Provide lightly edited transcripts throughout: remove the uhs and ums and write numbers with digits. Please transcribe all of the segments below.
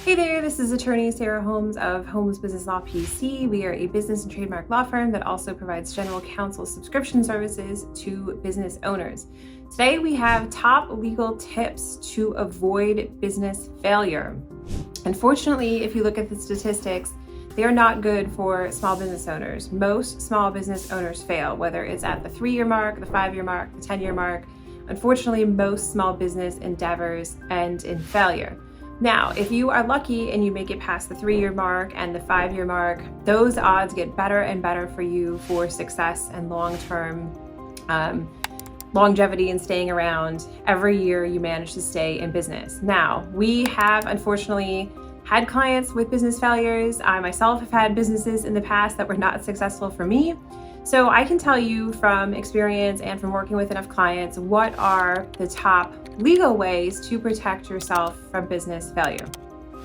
Hey there, this is attorney Sarah Holmes of Holmes Business Law P.C. We are a business and trademark law firm that also provides general counsel subscription services to business owners. Today we have top legal tips to avoid business failure. Unfortunately, if you look at the statistics, they are not good for small business owners. Most small business owners fail, whether it's at the 3-year mark, the 5-year mark, the 10-year mark. Unfortunately, most small business endeavors end in failure. Now, if you are lucky and you make it past the 3-year mark and the 5-year mark, those odds get better and better for you for success and long-term longevity and staying around. Every year you manage to stay in business. Now, we have unfortunately had clients with business failures. I myself have had businesses in the past that were not successful for me. So I can tell you from experience and from working with enough clients, what are the top legal ways to protect yourself from business failure.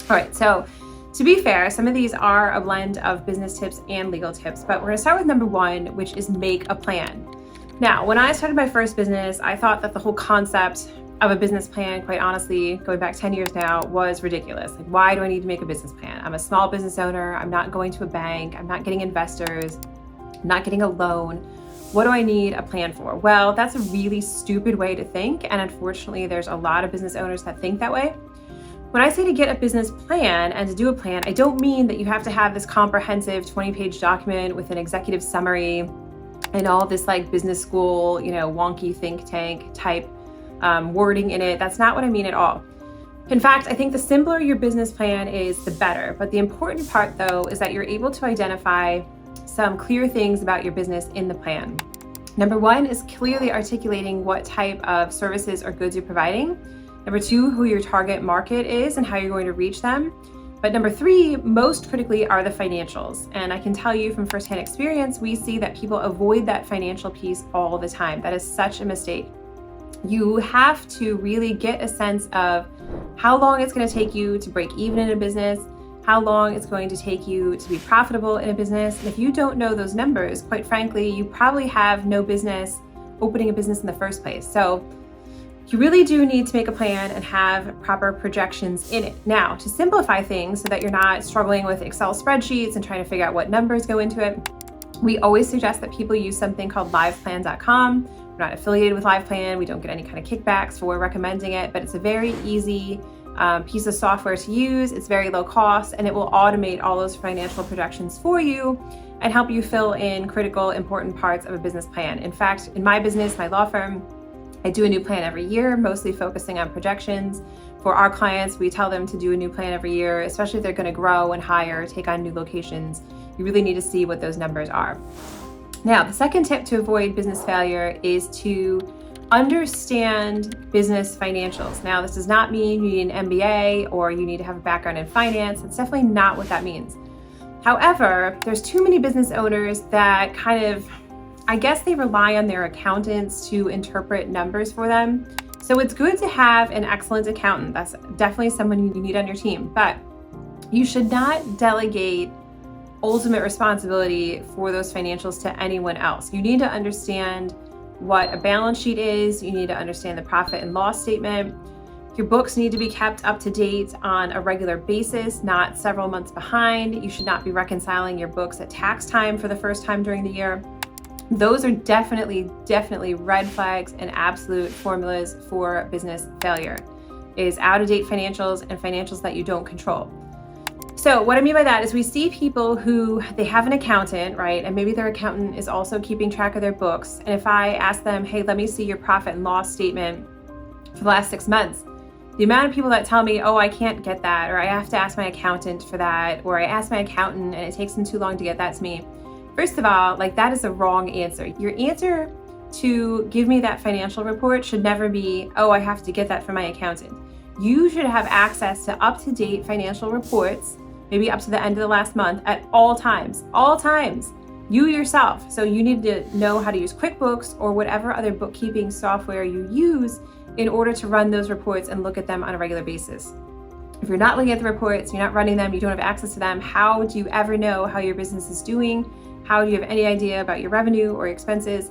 All right, so to be fair, some of these are a blend of business tips and legal tips, but we're gonna start with number 1, which is make a plan. Now, when I started my first business, I thought that the whole concept of a business plan, quite honestly, going back 10 years now, was ridiculous. Like, why do I need to make a business plan? I'm a small business owner, I'm not going to a bank, I'm not getting investors, I'm not getting a loan. What do I need a plan for? Well, that's a really stupid way to think, and unfortunately, there's a lot of business owners that think that way. When I say to get a business plan and to do a plan, I don't mean that you have to have this comprehensive 20-page document with an executive summary and all this like business school, wonky think tank type wording in it. That's not what I mean at all. In fact, I think the simpler your business plan is, the better. But the important part, though, is that you're able to identify some clear things about your business in the plan. Number 1 is clearly articulating what type of services or goods you're providing. Number 2, who your target market is and how you're going to reach them. But number 3, most critically, are the financials. And I can tell you from firsthand experience, we see that people avoid that financial piece all the time. That is such a mistake. You have to really get a sense of how long it's going to take you to break even in a business, how long it's going to take you to be profitable in a business. And if you don't know those numbers, quite frankly, you probably have no business opening a business in the first place. So you really do need to make a plan and have proper projections in it. Now, to simplify things so that you're not struggling with Excel spreadsheets and trying to figure out what numbers go into it, we always suggest that people use something called liveplan.com. We're not affiliated with LivePlan. We don't get any kind of kickbacks for recommending it, but it's a very easy piece of software to use. It's very low cost, and it will automate all those financial projections for you and help you fill in critical, important parts of a business plan. In fact, in my business, my law firm, I do a new plan every year, mostly focusing on projections. For our clients, we tell them to do a new plan every year, especially if they're going to grow and hire, take on new locations. You really need to see what those numbers are. Now, the second tip to avoid business failure is to understand business financials. Now, this does not mean you need an MBA or you need to have a background in finance. It's definitely not what that means. However, there's too many business owners that I guess they rely on their accountants to interpret numbers for them. So it's good to have an excellent accountant. That's definitely someone you need on your team, but you should not delegate ultimate responsibility for those financials to anyone else. You need to understand what a balance sheet is. You need to understand the profit and loss statement. Your books need to be kept up to date on a regular basis, not several months behind. You should not be reconciling your books at tax time for the first time during the year. Those are definitely red flags and absolute formulas for business failure, is out-of-date financials and financials that you don't control. So what I mean by that is we see people who, they have an accountant, right? And maybe their accountant is also keeping track of their books. And if I ask them, hey, let me see your profit and loss statement for the last 6 months, the amount of people that tell me, oh, I can't get that, or I have to ask my accountant for that, or I ask my accountant and it takes them too long to get that to me. First of all, that is a wrong answer. Your answer to give me that financial report should never be, oh, I have to get that from my accountant. You should have access to up-to-date financial reports, maybe up to the end of the last month, at all times, you yourself. So you need to know how to use QuickBooks or whatever other bookkeeping software you use in order to run those reports and look at them on a regular basis. If you're not looking at the reports, you're not running them, you don't have access to them, how do you ever know how your business is doing? How do you have any idea about your revenue or expenses?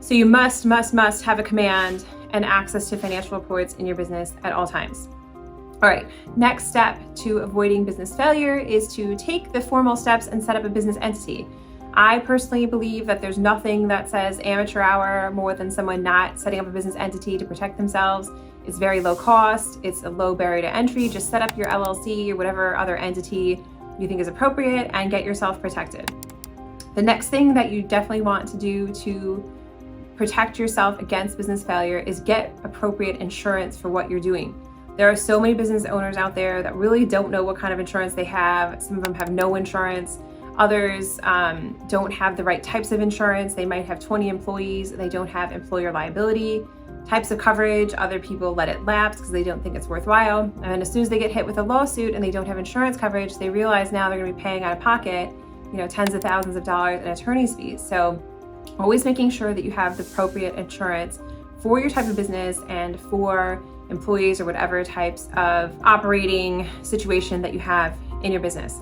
So you must have a command and access to financial reports in your business at all times. All right, next step to avoiding business failure is to take the formal steps and set up a business entity. I personally believe that there's nothing that says amateur hour more than someone not setting up a business entity to protect themselves. It's very low cost, it's a low barrier to entry. Just set up your LLC or whatever other entity you think is appropriate and get yourself protected. The next thing that you definitely want to do to protect yourself against business failure is get appropriate insurance for what you're doing. There are so many business owners out there that really don't know what kind of insurance they have. Some of them have no insurance. Others don't have the right types of insurance. They might have 20 employees. They don't have employer liability types of coverage. Other people let it lapse because they don't think it's worthwhile. And then as soon as they get hit with a lawsuit and they don't have insurance coverage, they realize now they're going to be paying out of pocket, tens of thousands of dollars in attorney's fees. So always making sure that you have the appropriate insurance for your type of business and for employees or whatever types of operating situation that you have in your business.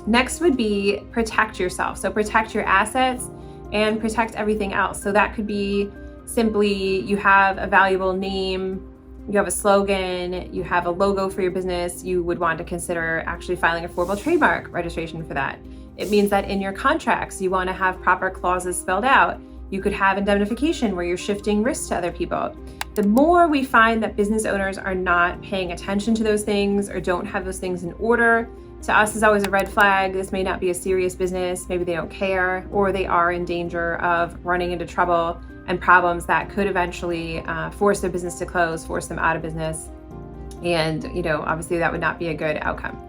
Next would be protect yourself. So protect your assets and protect everything else. So that could be simply you have a valuable name, you have a slogan, you have a logo for your business, you would want to consider actually filing a formal trademark registration for that. It means that in your contracts, you want to have proper clauses spelled out. You could have indemnification where you're shifting risks to other people. The more we find that business owners are not paying attention to those things or don't have those things in order, to us is always a red flag. This may not be a serious business. Maybe they don't care, or they are in danger of running into trouble and problems that could eventually force their business to close, force them out of business. And, obviously that would not be a good outcome.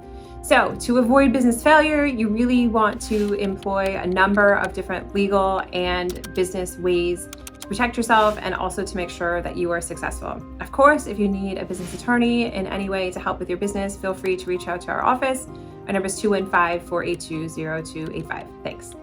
So to avoid business failure, you really want to employ a number of different legal and business ways to protect yourself and also to make sure that you are successful. Of course, if you need a business attorney in any way to help with your business, feel free to reach out to our office. Our number is 215-482-0285. Thanks.